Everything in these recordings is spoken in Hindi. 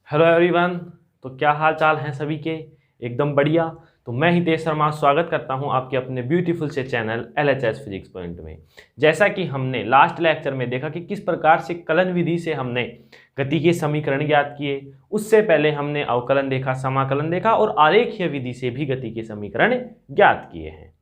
Hello everyone. तो क्या हाल चाल हैं सभी के? एकदम बढ़िया। तो मैं हितेश शर्मा स्वागत करता हूं आपके अपने ब्यूटीफुल से चैनल LHS फिजिक्स पॉइंट में। जैसा कि हमने लास्ट लेक्चर में देखा कि किस प्रकार से कलन विधि से हमने गति के समीकरण ज्ञात किए, उससे पहले हमने अवकलन देखा, समाकलन देखा और आरेखीय विधि से भी गति के समीकरण ज्ञात किए हैं।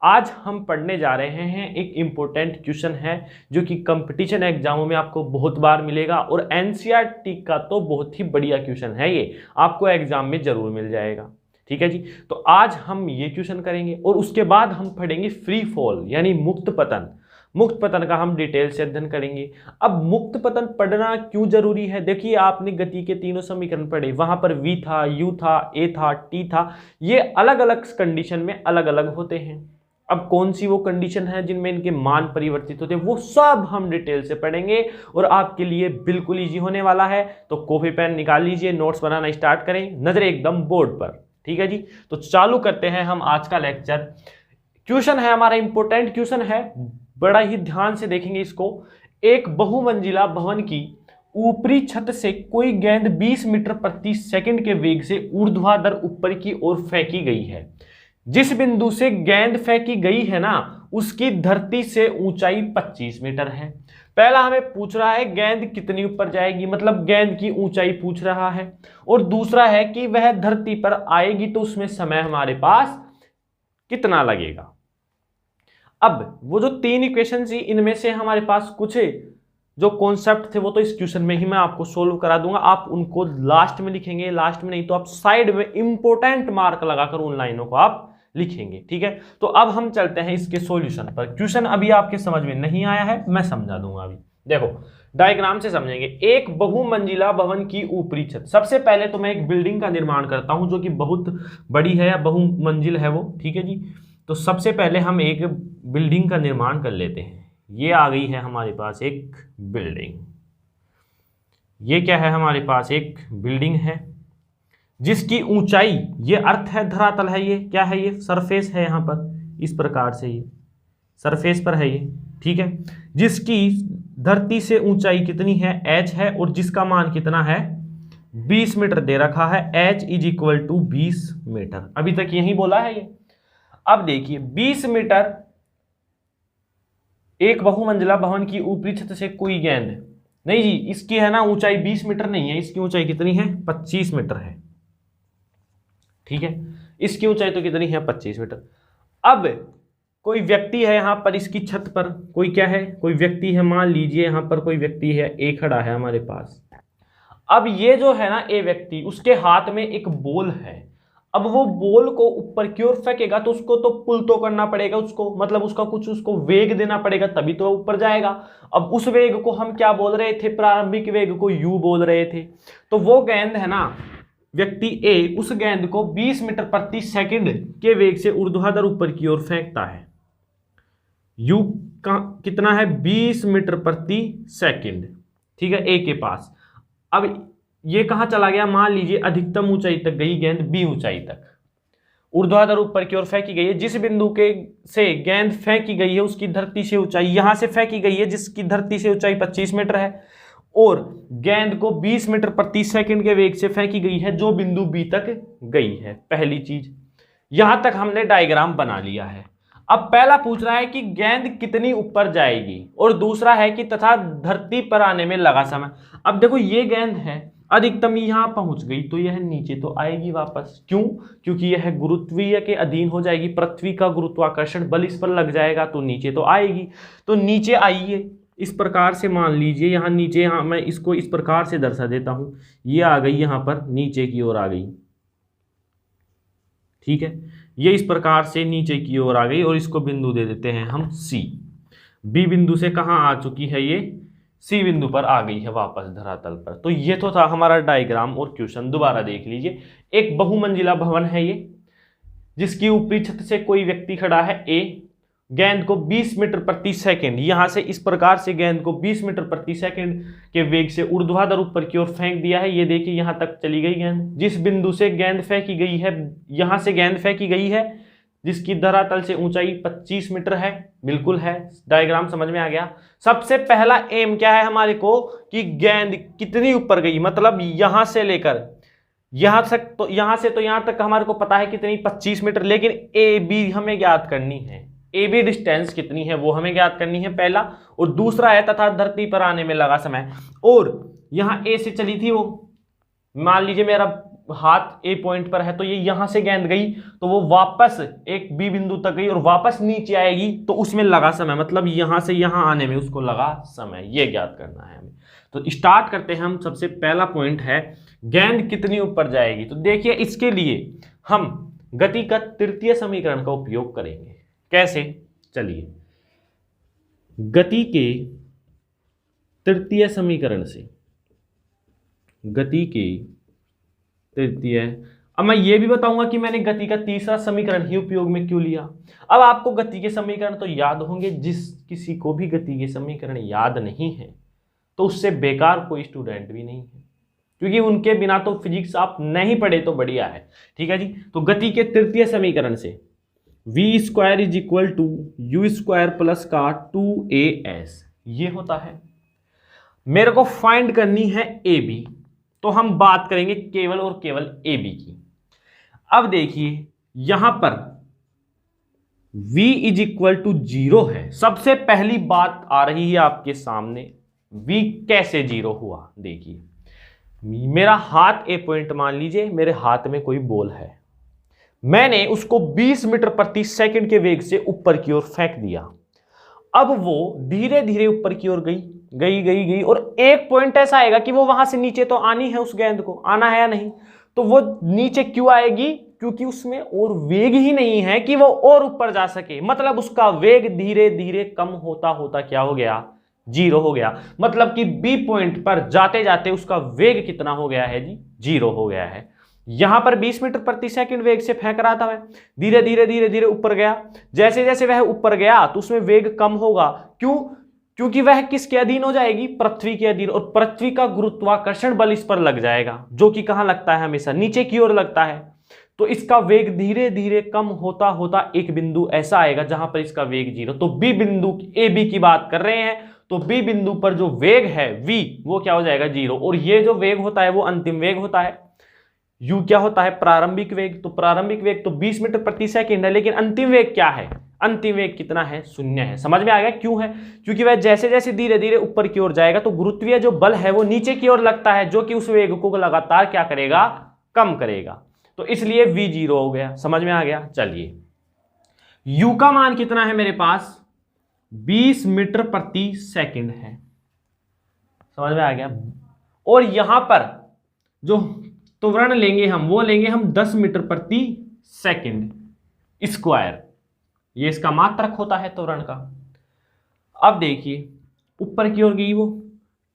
आज हम पढ़ने जा रहे हैं एक इम्पोर्टेंट क्वेश्चन है जो कि कंपटीशन एग्जामों में आपको बहुत बार मिलेगा और एनसीईआरटी का तो बहुत ही बढ़िया क्वेश्चन है, ये आपको एग्जाम में जरूर मिल जाएगा। ठीक है जी। तो आज हम ये क्वेश्चन करेंगे और उसके बाद हम पढ़ेंगे फ्री फॉल यानी मुक्त पतन। मुक्त पतन का हम डिटेल से अध्ययन करेंगे। अब मुक्त पतन पढ़ना क्यों जरूरी है? देखिए, आपने गति के तीनों समीकरण पढ़े, वहां पर v था, u था, a था, t था। ये अलग अलग कंडीशन में अलग अलग होते हैं। अब कौन सी वो कंडीशन है जिनमें इनके मान परिवर्तित होते हैं, वो सब हम डिटेल से पढ़ेंगे और आपके लिए बिल्कुल इजी होने वाला है। तो कॉपी पेन निकाल लीजिए, नोट्स बनाना स्टार्ट करें, नजर एकदम बोर्ड पर। ठीक है जी। तो चालू करते हैं हम आज का लेक्चर। क्वेश्चन है हमारा, इंपॉर्टेंट क्वेश्चन है, बड़ा ही ध्यान से देखेंगे इसको। एक बहुमंजिला भवन की ऊपरी छत से कोई गेंद 20 मीटर प्रति सेकंड के वेग से ऊर्ध्वाधर ऊपर की ओर फेंकी गई है। जिस बिंदु से गेंद फेंकी गई है ना, उसकी धरती से ऊंचाई 25 मीटर है। पहला हमें पूछ रहा है गेंद कितनी ऊपर जाएगी, मतलब गेंद की ऊंचाई पूछ रहा है। और दूसरा है कि वह धरती पर आएगी तो उसमें समय हमारे पास कितना लगेगा। अब वो जो तीन इक्वेशन थी, इनमें से हमारे पास कुछ जो कॉन्सेप्ट थे वो तो इस क्वेश्चन में ही मैं आपको सोल्व करा दूंगा। आप उनको लास्ट में लिखेंगे, लास्ट में नहीं तो आप साइड में इंपॉर्टेंट मार्क लगाकर उन लाइनों को आप लिखेंगे। ठीक है। तो अब हम चलते हैं इसके सॉल्यूशन पर। क्वेश्चन अभी आपके समझ में नहीं आया है, मैं समझा दूंगा अभी। देखो, डायग्राम से समझेंगे। एक बहुमंजिला भवन की ऊपरी छत। सबसे पहले तो मैं एक बिल्डिंग का निर्माण करता हूं जो कि बहुत बड़ी है या बहुमंजिल है वो। ठीक है जी। तो सबसे पहले हम एक बिल्डिंग का निर्माण कर लेते हैं। ये आ गई है हमारे पास एक बिल्डिंग। ये क्या है? हमारे पास एक बिल्डिंग है जिसकी ऊंचाई, ये अर्थ है, धरातल है, ये क्या है? ये सरफेस है। यहां पर इस प्रकार से ये सरफेस पर है ये। ठीक है। जिसकी धरती से ऊंचाई कितनी है? h है। और जिसका मान कितना है? 20 मीटर दे रखा है। h = 20 metre. अभी तक यही बोला है ये। अब देखिए, 20 मीटर एक बहुमंजिला भवन की ऊपरी छत से कोई गेंद, नहीं जी, इसकी है ना ऊंचाई 20 मीटर नहीं है, इसकी ऊंचाई कितनी है? 25 मीटर है। ठीक है। इसकी ऊंचाई तो कितनी है? 25 मीटर। अब कोई व्यक्ति है यहां पर इसकी छत पर, कोई क्या है? कोई व्यक्ति है। मान लीजिए यहां पर कोई व्यक्ति है, ए खड़ा है हमारे पास। अब ये जो है ना ए व्यक्ति, उसके हाथ में एक बॉल है। अब वो बॉल को ऊपर की ओर फेंकेगा तो उसको तो पुल तो करना पड़ेगा, उसको मतलब उसका कुछ उसको वेग देना पड़ेगा, तभी तो ऊपर जाएगा। अब उस वेग को हम क्या बोल रहे थे? प्रारंभिक वेग को u बोल रहे थे। तो वो गेंद है ना, व्यक्ति ए उस गेंद को 20 मीटर प्रति सेकंड के वेग से ऊर्ध्वाधर ऊपर की ओर फेंकता है। u का कितना है? 20 मीटर प्रति सेकंड। ठीक है, ए के पास। अब ये कहां चला गया? मान लीजिए अधिकतम ऊंचाई तक गई गेंद, बी ऊंचाई तक, ऊर्ध्वाधर ऊपर की ओर फेंकी गई है। जिस बिंदु के से गेंद फेंकी गई है उसकी धरती से ऊंचाई, यहां से फेंकी गई है जिसकी धरती से ऊंचाई 25 मीटर है, और गेंद को 20 मीटर प्रति सेकंड के वेग से फेंकी गई है जो बिंदु बी तक गई है। पहली चीज, यहां तक हमने डायग्राम बना लिया है। अब पहला पूछ रहा है कि गेंद कितनी ऊपर जाएगी, और दूसरा है कि तथा धरती पर आने में लगा समय। अब देखो, ये गेंद है, अधिकतम यहां पहुंच गई तो यह नीचे तो आएगी वापस। क्यों? क्योंकि यह गुरुत्वीय के अधीन हो जाएगी, पृथ्वी का गुरुत्वाकर्षण बल इस पर लग जाएगा तो नीचे तो आएगी। तो नीचे आइए, इस प्रकार से मान लीजिए यहां नीचे, यहां मैं इसको इस प्रकार से दर्शा देता हूं। ये आ गई यहां पर, नीचे की ओर आ गई। ठीक है, ये इस प्रकार से नीचे की ओर आ गई और इसको बिंदु दे देते हैं हम सी। बी बिंदु से कहां आ चुकी है? ये सी बिंदु पर आ गई है वापस धरातल पर। तो ये तो था हमारा डायग्राम और क्वेश्चन। दोबारा देख लीजिए। एक बहुमंजिला भवन है ये, जिसकी ऊपरी छत से कोई व्यक्ति खड़ा है ए, गेंद को 20 मीटर प्रति सेकंड, यहां से इस प्रकार से गेंद को 20 मीटर प्रति सेकंड के वेग से ऊर्ध्वाधर ऊपर की ओर फेंक दिया है। ये देखिए यहां तक चली गई गेंद। जिस बिंदु से गेंद फेंकी गई है, यहां से गेंद फेंकी गई है जिसकी धरातल से ऊंचाई 25 मीटर है। बिल्कुल है, डायग्राम समझ में आ गया। सबसे पहला एम क्या है हमारे को कि गेंद कितनी ऊपर गई, मतलब यहां से लेकर यहां तक, तो यहां से तो यहां तक हमारे को पता है कितनी 25 मीटर, लेकिन ए बी हमें ज्ञात करनी है। ए बी डिस्टेंस कितनी है वो हमें ज्ञात करनी है पहला, और दूसरा है तथा धरती पर आने में लगा समय। और यहां ए से चली थी वो, मान लीजिए मेरा हाथ ए पॉइंट पर है, तो ये यहां से गेंद गई तो वो वापस एक बी बिंदु तक गई और वापस नीचे आएगी, तो उसमें लगा समय, मतलब यहां से यहां आने में उसको लगा समय, ये ज्ञात करना है हमें। तो स्टार्ट करते हैं हम। सबसे पहला पॉइंट है गेंद कितनी ऊपर जाएगी। तो देखिए इसके लिए हम गति का तृतीय समीकरण का उपयोग करेंगे। कैसे? चलिए, गति के तृतीय समीकरण से, गति के तृतीय, अब मैं ये भी बताऊंगा कि मैंने गति का तीसरा समीकरण ही उपयोग में क्यों लिया। अब आपको गति के समीकरण तो याद होंगे, जिस किसी को भी गति के समीकरण याद नहीं है तो उससे बेकार कोई स्टूडेंट भी नहीं है, क्योंकि उनके बिना तो फिजिक्स आप नहीं पढ़े तो बढ़िया है। ठीक है जी। तो गति के तृतीय समीकरण से v square is equal to u square plus का 2as ये होता है। मेरे को फाइंड करनी है ए बी, तो हम बात करेंगे केवल और केवल ए बी की। अब देखिए यहां पर v इज इक्वल टू 0 है। सबसे पहली बात आ रही है आपके सामने, v कैसे 0 हुआ। देखिए मेरा हाथ ए पॉइंट, मान लीजिए मेरे हाथ में कोई बॉल है, मैंने उसको 20 मीटर प्रति सेकंड के वेग से ऊपर की ओर फेंक दिया। अब वो धीरे धीरे ऊपर की ओर गई गई गई गई और एक पॉइंट ऐसा आएगा कि वो वहां से नीचे तो आनी है, उस गेंद को आना है या नहीं। तो वो नीचे क्यों आएगी? क्योंकि उसमें और वेग ही नहीं है कि वो और ऊपर जा सके, मतलब उसका वेग धीरे धीरे कम होता होता क्या हो गया? 0 हो गया। मतलब कि बी पॉइंट पर जाते जाते उसका वेग कितना हो गया है जी? 0 हो गया है। यहां पर 20 मीटर प्रति सेकंड वेग से फेंक रहा था वह, धीरे धीरे धीरे धीरे ऊपर गया। जैसे जैसे वह ऊपर गया तो उसमें वेग कम होगा। क्यों? क्योंकि वह किसके अधीन हो जाएगी? पृथ्वी के अधीन, और पृथ्वी का गुरुत्वाकर्षण बल इस पर लग जाएगा, जो कि कहां लगता है? हमेशा नीचे की ओर लगता है। तो इसका वेग धीरे धीरे कम होता होता एक बिंदु ऐसा आएगा जहां पर इसका वेग 0। तो बी बिंदु, ए बी की बात कर रहे हैं, तो बी बिंदु पर जो वेग है v, वो क्या हो जाएगा? 0। और ये जो वेग होता है वो अंतिम वेग होता है। u क्या होता है? प्रारंभिक वेग। तो प्रारंभिक वेग तो 20 मीटर प्रति सेकंड है, लेकिन अंतिम वेग क्या है? अंतिम वेग कितना है? 0 है। समझ में आ गया क्यों है? क्योंकि वह जैसे जैसे धीरे धीरे ऊपर की ओर जाएगा तो गुरुत्वीय जो बल है वो नीचे की ओर लगता है, जो कि उस वेग को लगातार क्या करेगा? कम करेगा। तो इसलिए v 0 हो गया। समझ में आ गया? चलिए u का मान कितना है मेरे पास? 20 मीटर प्रति सेकंड है। समझ में आ गया? और यहां पर जो त्वरण लेंगे हम, वो लेंगे हम 10 मीटर प्रति सेकंड स्क्वायर। ये इसका मात्रक होता है त्वरण का। अब देखिए ऊपर की ओर गई वो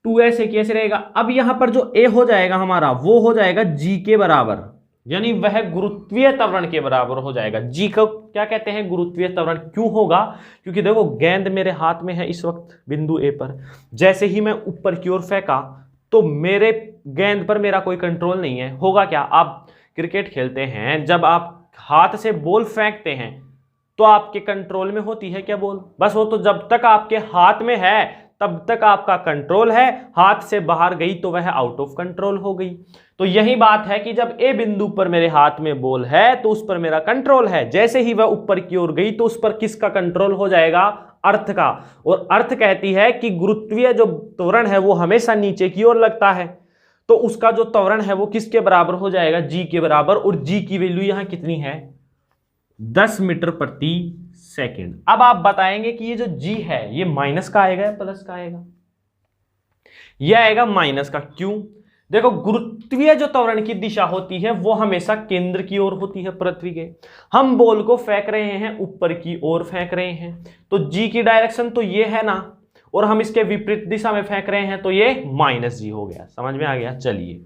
2s कैसे रहेगा? अब यहां पर जो a हो जाएगा हमारा, वो हो जाएगा g के बराबर, यानी वह गुरुत्वीय त्वरण के बराबर हो जाएगा। g को क्या कहते हैं? गुरुत्वीय त्वरण। क्यों होगा? क्योंकि देखो गेंद मेरे हाथ में है इस वक्त बिंदु a पर, जैसे ही मैं ऊपर की ओर फेंका तो मेरे गेंद पर मेरा कोई कंट्रोल नहीं है। होगा क्या? आप क्रिकेट खेलते हैं, जब आप हाथ से बॉल फेंकते हैं तो आपके कंट्रोल में होती है क्या बॉल? बस वो तो जब तक आपके हाथ में है तब तक आपका कंट्रोल है, हाथ से बाहर गई तो वह आउट ऑफ कंट्रोल हो गई। तो यही बात है कि जब ए बिंदु पर मेरे हाथ में बॉल है तो उस पर मेरा कंट्रोल है, जैसे ही वह ऊपर की ओर गई तो उस पर किसका कंट्रोल हो जाएगा? अर्थ का। और अर्थ कहती है कि गुरुत्वीय जो त्वरण है वो हमेशा नीचे की ओर लगता है, तो उसका जो त्वरण है वो किसके बराबर हो जाएगा? g के बराबर। और g की वैल्यू यहां कितनी है? 10 मीटर प्रति सेकंड। अब आप बताएंगे कि ये जो g है ये माइनस का आएगा या प्लस का आएगा? ये आएगा माइनस का। क्यों? देखो गुरुत्वीय जो त्वरण की दिशा होती है वो हमेशा केंद्र की ओर होती है पृथ्वी के। हम बॉल को फेंक रहे हैं, ऊपर की ओर फेंक रहे हैं, तो g की डायरेक्शन तो ये है ना, और हम इसके विपरीत दिशा में फेंक रहे हैं तो ये -g हो गया। समझ में आ गया? चलिए,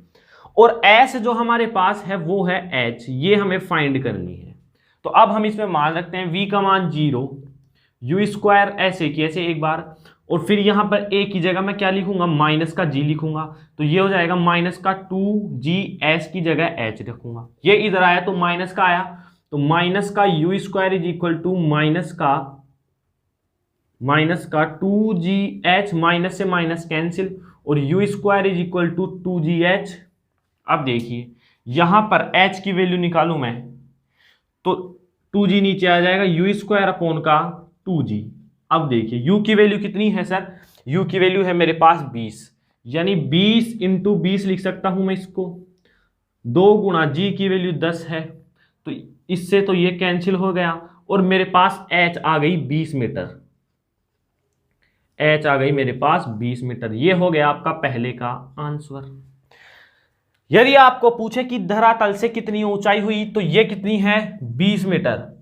और s जो हमारे पास है वो है h, ये हमें फाइंड करनी है। तो अब हम इसमें मान रखते हैं v का मान 0, u स्क्वायर ऐसे की ऐसे एक बार, और फिर यहां पर a की जगह मैं क्या लिखूंगा? माइनस का g लिखूंगा, तो ये हो जाएगा माइनस का 2gs की जगह h रखूंगा। ये इधर आया तो माइनस का आया, तो माइनस का u square is equal to minus का 2gh, माइनस से माइनस कैंसिल, और u square is equal to 2gh। अब देखिए यहां पर h की वैल्यू निकालूं मैं तो 2g नीचे आ जाएगा, यू स्क्वायर अपॉन का 2g। अब देखिए u की वैल्यू कितनी है सर, u की वैल्यू है मेरे पास 20, यानी 20 इंटू 20 लिख सकता हूं मैं इसको। 2 गुणा g की वैल्यू 10 है, तो इससे तो ये कैंसिल हो गया, और मेरे पास h आ गई 20 मीटर। h आ गई मेरे पास 20 मीटर। ये हो गया आपका पहले का आंसर। यदि आपको पूछे कि धरातल से कितनी ऊंचाई हुई, तो ये कितनी है 20 मीटर,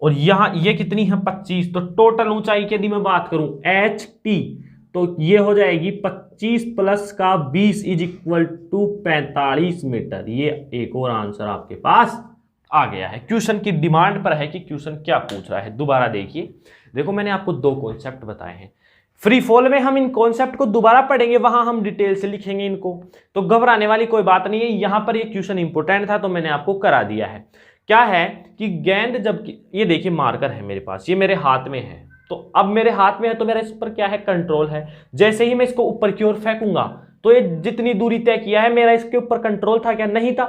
और यहां ये कितनी है 25। तो टोटल ऊंचाई की यदि मैं बात करूं एच टी, तो ये हो जाएगी 25 प्लस का 20 इज इक्वल टू 45 मीटर। ये एक और आंसर आपके पास आ गया है। क्वेश्चन की डिमांड पर है कि क्वेश्चन क्या पूछ रहा है। दोबारा देखिए, देखो मैंने आपको 2 कॉन्सेप्ट बताए हैं। फ्री फॉल में हम इन कॉन्सेप्ट को दोबारा पढ़ेंगे, वहां हम डिटेल से लिखेंगे इनको, तो घबराने वाली कोई बात नहीं है। यहां पर ये क्वेश्चन इंपॉर्टेंट था तो मैंने आपको करा दिया है। क्या है कि गेंद जब, ये देखिए मार्कर है मेरे पास, ये मेरे हाथ में है, तो अब मेरे हाथ में है तो मेरा इस पर क्या है कंट्रोल है। जैसे ही मैं इसको ऊपर की ओर फेंकूंगा तो ये जितनी दूरी तय किया है, मेरा इसके ऊपर कंट्रोल था क्या, नहीं था।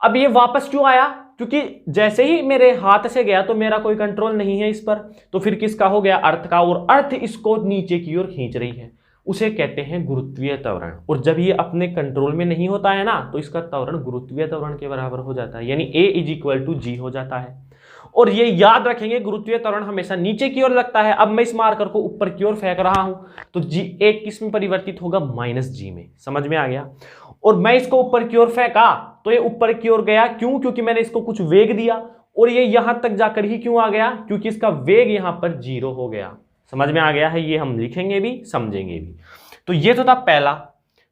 अब ये वापस क्यों आया, क्योंकि जैसे ही मेरे हाथ से गया तो मेरा कोई कंट्रोल नहीं है इस पर, तो फिर किसका हो गया, अर्थ का, और अर्थ इसको नीचे की ओर खींच रही है, उसे कहते हैं गुरुत्वीय त्वरण। और जब ये अपने कंट्रोल में नहीं होता है ना, तो इसका त्वरण गुरुत्वीय त्वरण के बराबर हो जाता है, यानी A is equal to G हो जाता है। और ये याद रखेंगे, गुरुत्वीय त्वरण हमेशा नीचे की ओर लगता है। अब मैं इस मार्कर को ऊपर की ओर फेंक रहा हूं तो G एक किस में परिवर्तित होगा, -G में। समझ में आ गया। और मैं इसको ऊपर की ओर फेंका तो ये ऊपर की ओर गया, क्यों, क्योंकि मैंने इसको कुछ वेग दिया, और ये यहां तक जाकर ही क्यों आ गया, क्योंकि इसका वेग यहां पर 0 हो गया। समझ में आ गया है, ये हम लिखेंगे भी समझेंगे भी। तो ये तो था पहला,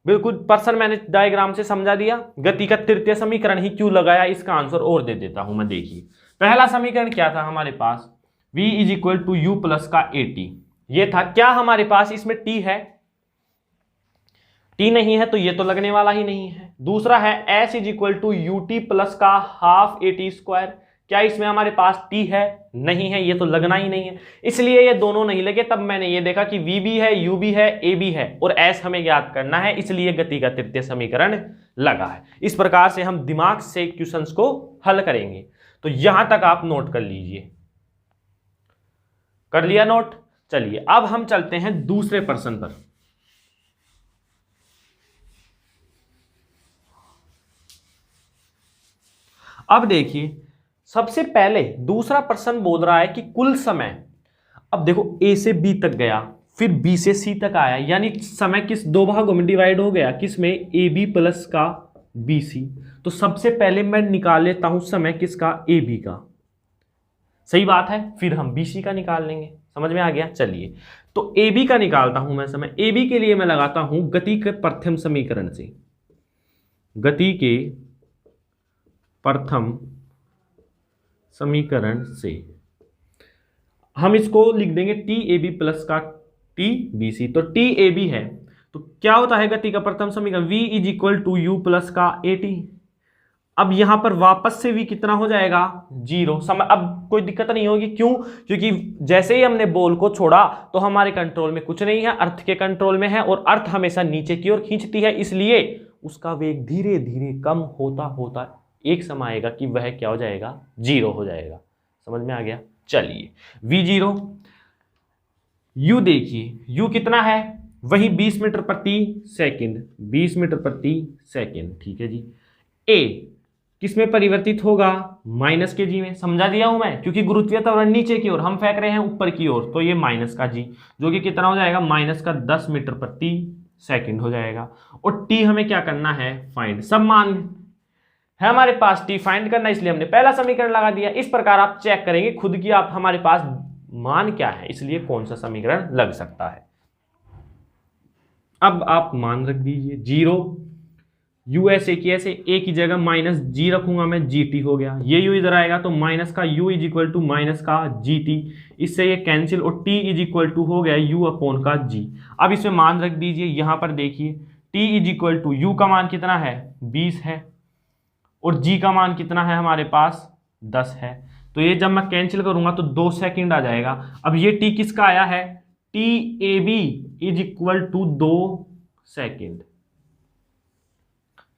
बिल्कुल पर्सन मैंने डायग्राम से समझा दिया। गति का तृतीय समीकरण ही क्यों लगाया, इसका आंसर और दे देता हूं मैं। देखिए पहला समीकरण क्या था हमारे पास, v is equal to u plus का AT, ये था। क्या हमारे पास इसमें t है, t नहीं है तो ये तो लगने वाला ही नहीं है। दूसरा है s is equal to UT plus का हाफ AT स्क्वायर, क्या इसमें हमारे पास t है, नहीं है, ये तो लगना ही नहीं है, इसलिए ये दोनों नहीं लगे। तब मैंने ये देखा कि v भी है, u भी है, a भी है, और s हमें याद करना है, इसलिए गति का तृतीय समीकरण लगा है। इस प्रकार से हम दिमाग से क्वेश्चंस को हल करेंगे। तो यहां तक आप नोट कर लीजिए। कर लिया नोट? चलिए अब हम चलते हैं दूसरे प्रश्न पर। अब देखिए सबसे पहले दूसरा प्रश्न बोल रहा है कि कुल समय, अब देखो A से B तक गया, फिर B से C तक आया, यानी समय किस 2 भागों में डिवाइड हो गया, किसमें, AB प्लस का BC। तो सबसे पहले मैं निकाल लेता हूं समय किसका, AB का, सही बात है, फिर हम BC का निकाल लेंगे। समझ में आ गया। चलिए तो AB का निकालता हूं मैं समय। AB के लिए मैं लगाता हूं गति के प्रथम समीकरण से, गति के प्रथम समीकरण से हम इसको लिख देंगे TAB प्लस का TBC। तो TAB है तो क्या होता है गति का प्रथम समीकरण, V is equal to u plus का AT। अब यहां पर वापस से V कितना हो जाएगा, 0। समय अब कोई दिक्कत नहीं होगी, क्यों, क्योंकि जैसे ही हमने बॉल को छोड़ा तो हमारे कंट्रोल में कुछ नहीं है, अर्थ के कंट्रोल में है, और अर्थ हमेशा नीचे की ओर खींचती है, इसलिए उसका वेग धीरे धीरे कम होता होता एक समय आएगा कि वह क्या हो जाएगा, 0 हो जाएगा। समझ में आ गया। चलिए V0, U देखिए U कितना है, वही 20 मीटर प्रति सेकंड, 20 मीटर प्रति सेकंड, ठीक है जी। A किस में परिवर्तित होगा, माइनस के G में। समझा दिया हूं मैं, क्योंकि गुरुत्वीय त्वरण नीचे की ओर, हम फेंक रहे हैं ऊपर की ओर, तो ये माइनस का G जो कि कितना हो जाएगा, माइनस का 10 मीटर प्रति सेकंड हो जाएगा। और T हमें क्या करना है, फाइंड। सब मान है हमारे पास, T फाइंड करना, इसलिए हमने पहला समीकरण लगा दिया। इस प्रकार आप चेक करेंगे खुद की, आप हमारे पास मान क्या है, इसलिए कौन सा समीकरण लग सकता है। अब आप मान रख दीजिए 0, US A की ऐसे A की जगह माइनस G रखूंगा मैं, GT हो गया। ये U इधर आएगा तो माइनस का U is equal to minus का GT, इससे ये कैंसिल, और T इज इक्वल टू हो गया U अपॉन का G। अब इसमें मान रख दीजिए, यहां पर देखिए T is equal to U का मान कितना है, 20 है, और G का मान कितना है हमारे पास, 10 है। तो ये जब मैं कैंसिल करूंगा तो 2 सेकंड आ जाएगा। अब ये टी किसका आया है, T A B is equal to 2 second.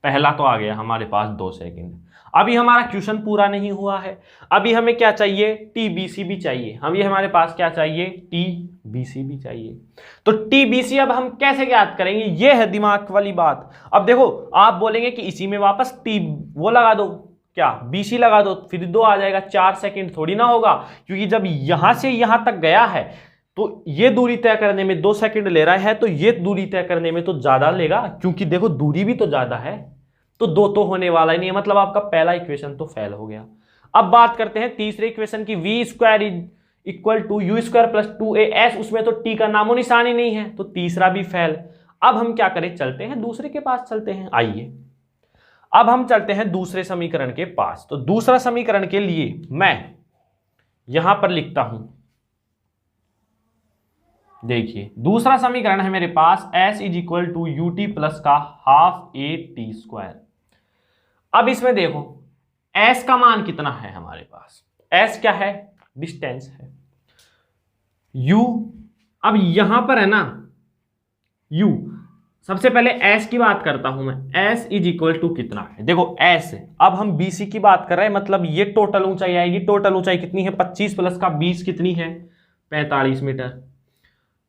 पहला तो आ गया हमारे पास 2 सेकंड। अभी हमारा क्वेश्चन पूरा नहीं हुआ है, अभी हमें क्या चाहिए, टी बी सी भी चाहिए। हम ये हमारे पास क्या चाहिए, टी बी सी भी चाहिए। तो टी बी सी अब हम कैसे ज्ञात करेंगे, ये है दिमाग वाली बात। अब देखो आप बोलेंगे कि इसी में वापस टी वो लगा दो, क्या बी सी लगा दो, फिर 2 आ जाएगा। 4 सेकंड थोड़ी ना होगा, क्योंकि जब यहां से यहां तक गया है तो ये दूरी तय करने में 2 सेकंड ले रहा है, तो ये दूरी तय करने में तो ज्यादा लेगा, क्योंकि देखो दूरी भी तो ज्यादा है। तो 2 तो होने वाला ही नहीं है, मतलब आपका पहला इक्वेशन तो फेल हो गया। अब बात करते हैं तीसरे इक्वेशन की, V square is equal to u square plus 2as, उसमें तो टी का नामो निशान ही नहीं है, तो तीसरा भी फेल। अब हम क्या करें, चलते हैं दूसरे के पास चलते हैं। आइए अब हम चलते हैं दूसरे समीकरण के पास। तो दूसरा समीकरण के लिए मैं यहां पर लिखता हूं, देखिए दूसरा समीकरण है मेरे पास s is equal to u T plus का हाफ ए टी स्क्वायर। अब इसमें देखो s का मान कितना है हमारे पास, s क्या है, डिस्टेंस है। u अब यहां पर है ना u, सबसे पहले s की बात करता हूं मैं, s इज इक्वल टू कितना है, देखो s, अब हम bc की बात कर रहे हैं, मतलब ये टोटल ऊंचाई आएगी। टोटल ऊंचाई कितनी है, 25 प्लस का 20 कितनी है, 45 मीटर।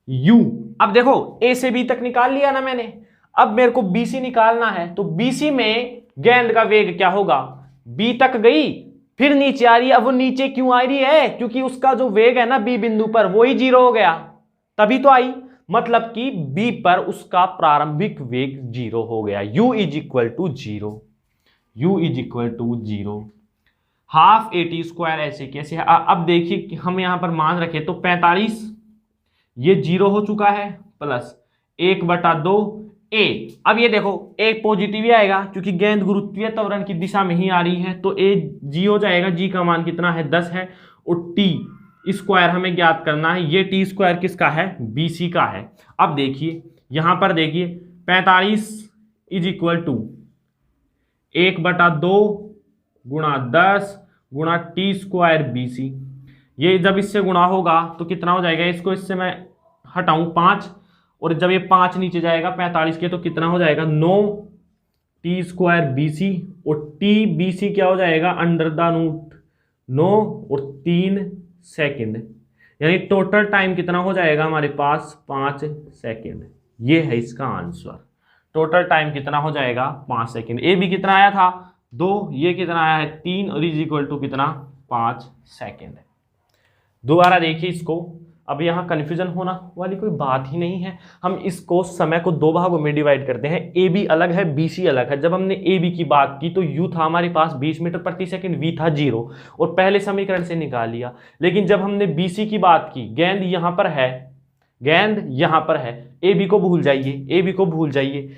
u अब देखो a से b तक निकाल लिया ना मैंने, अब मेरे को bc निकालना है। तो bc में गेंद का वेग क्या होगा, b तक गई फिर नीचे आ रही है। अब वो नीचे क्यों आ रही है, क्योंकि उसका जो वेग है ना b बिंदु पर वो ही 0 हो गया, तभी तो आई, मतलब कि b पर उसका प्रारंभिक वेग 0 हो गया। u is equal to 0, u is equal to 0, half A T square. ऐसे कैसे, अब देखिए हम यहां पर मान रखे तो 45, ये 0 हो चुका है, प्लस 1/2 a। अब ये देखो a पॉजिटिव ही आएगा, क्योंकि गेंद गुरुत्वीय त्वरण की दिशा में ही आ रही है, तो a g हो जाएगा। g का मान कितना है, 10 है, और t स्क्वायर हमें ज्ञात करना है। ये टी स्क्वायर किसका है, bc का है। अब देखिए यहां पर देखिए 45 इज इक्वल टू 1/2 गुणा 10 गुणा टी स्क्वायर bc। ये जब इससे गुणा होगा तो कितना हो जाएगा, इसको इससे मैं हटाऊं 5, और जब ये 5 नीचे जाएगा 45 के, तो कितना हो जाएगा 9 टी स्क्वायर bc, और टी bc क्या हो जाएगा, √9 और 3 सेकंड, यानी टोटल टाइम कितना हो जाएगा हमारे पास, 5 सेकंड। ये है इसका आंसर, टोटल टाइम कितना हो जाएगा, 5 सेकंड। ए बी कितना आया था, 2, ये कितना आया है 3, और इज इक्वल टू कितना, 5 सेकंड। दोबारा देखिए इसको, अब यहाँ कन्फ्यूजन होना वाली कोई बात ही नहीं है। हम इसको समय को 2 भागों में डिवाइड करते हैं, ए बी अलग है, बी सी अलग है। जब हमने ए बी की बात की तो यू था हमारे पास 20 मीटर प्रति सेकंड, वी था 0, और पहले समीकरण से निकाल लिया। लेकिन जब हमने बी सी की बात की, गेंद यहाँ पर है, गेंद यहाँ पर है, ए बी को भूल जाइए, ए बी को भूल जाइए,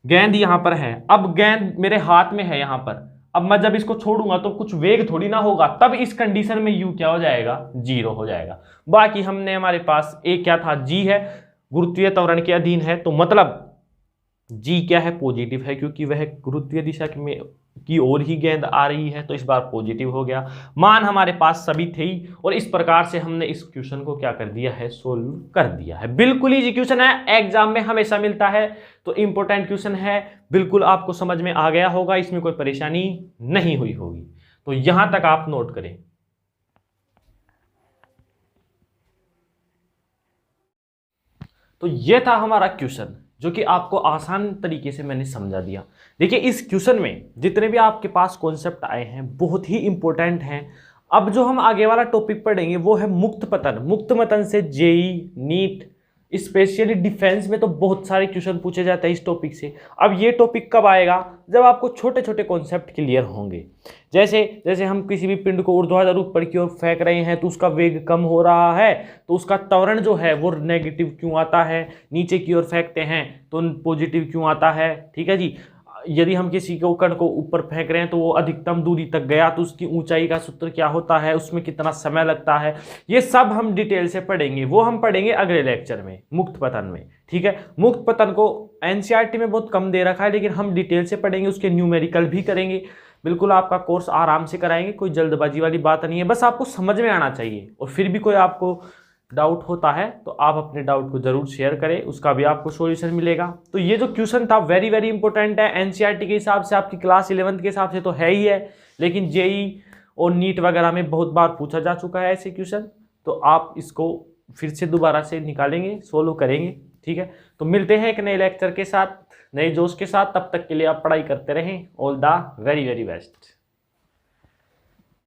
गेंद यहाँ पर है। अब गेंद मेरे हाथ में है यहाँ पर, अब मैं जब इसको छोड़ूंगा तो कुछ वेग थोड़ी ना होगा, तब इस कंडीशन में u क्या हो जाएगा, 0 हो जाएगा। बाकी हमने हमारे पास a क्या था, g है, गुरुत्वीय त्वरण के अधीन है, तो मतलब g क्या है, पॉजिटिव है, क्योंकि वह गुरुत्वीय दिशा में की ओर ही गेंद आ रही है, तो इस बार पॉजिटिव हो गया। मान हमारे पास सभी थे, और इस प्रकार से हमने इस क्वेश्चन को क्या कर दिया है, सोल्व कर दिया है। बिल्कुल इजी क्वेश्चन है, एग्जाम में हमेशा मिलता है, तो इंपॉर्टेंट क्वेश्चन है, बिल्कुल आपको समझ में आ गया होगा, इसमें कोई परेशानी नहीं हुई होगी। तो यहां तक आप नोट करें। तो यह था हमारा क्वेश्चन, जो कि आपको आसान तरीके से मैंने समझा दिया। देखिए इस क्वेश्चन में जितने भी आपके पास कॉन्सेप्ट आए हैं बहुत ही इंपॉर्टेंट हैं। अब जो हम आगे वाला टॉपिक पढ़ेंगे वो है मुक्त पतन। मुक्त पतन से जेई, नीट, स्पेशली डिफेंस में तो बहुत सारे क्वेश्चन पूछे जाते हैं इस टॉपिक से। अब ये टॉपिक कब आएगा, जब आपको छोटे छोटे कॉन्सेप्ट क्लियर होंगे। जैसे हम किसी भी पिंड को ऊर्ध्वाधर ऊपर की ओर फेंक रहे हैं तो उसका वेग कम हो रहा है, तो उसका त्वरण जो है वो नेगेटिव क्यों आता है, नीचे की ओर फेंकते हैं तो पॉजिटिव क्यों आता है। ठीक है जी, यदि हम किसी को कण को ऊपर फेंक रहे हैं तो वो अधिकतम दूरी तक गया तो उसकी ऊंचाई का सूत्र क्या होता है, उसमें कितना समय लगता है, ये सब हम डिटेल से पढ़ेंगे। वो हम पढ़ेंगे अगले लेक्चर में, मुक्त पतन में। ठीक है, मुक्त पतन को एनसीईआरटी में बहुत कम दे रखा है, लेकिन हम डिटेल से पढ़ेंगे, उसके न्यूमेरिकल भी करेंगे। बिल्कुल आपका कोर्स आराम से कराएंगे, कोई जल्दबाजी वाली बात नहीं है, बस आपको समझ में आना चाहिए। और फिर भी कोई आपको डाउट होता है तो आप अपने डाउट को जरूर शेयर करें, उसका भी आपको सॉल्यूशन मिलेगा। तो ये जो क्वेश्चन था वेरी वेरी इंपॉर्टेंट है, एनसीईआरटी के हिसाब से, आपकी क्लास 11th के हिसाब से तो है ही है, लेकिन जेई और नीट वगैरह में बहुत बार पूछा जा चुका है ऐसे क्वेश्चन। तो आप इसको फिर से दोबारा से निकालेंगे, सोल्व करेंगे, ठीक है। तो मिलते हैं एक नए लेक्चर के साथ, नए जोश के साथ। तब तक के लिए आप पढ़ाई करते रहें। All the very very best.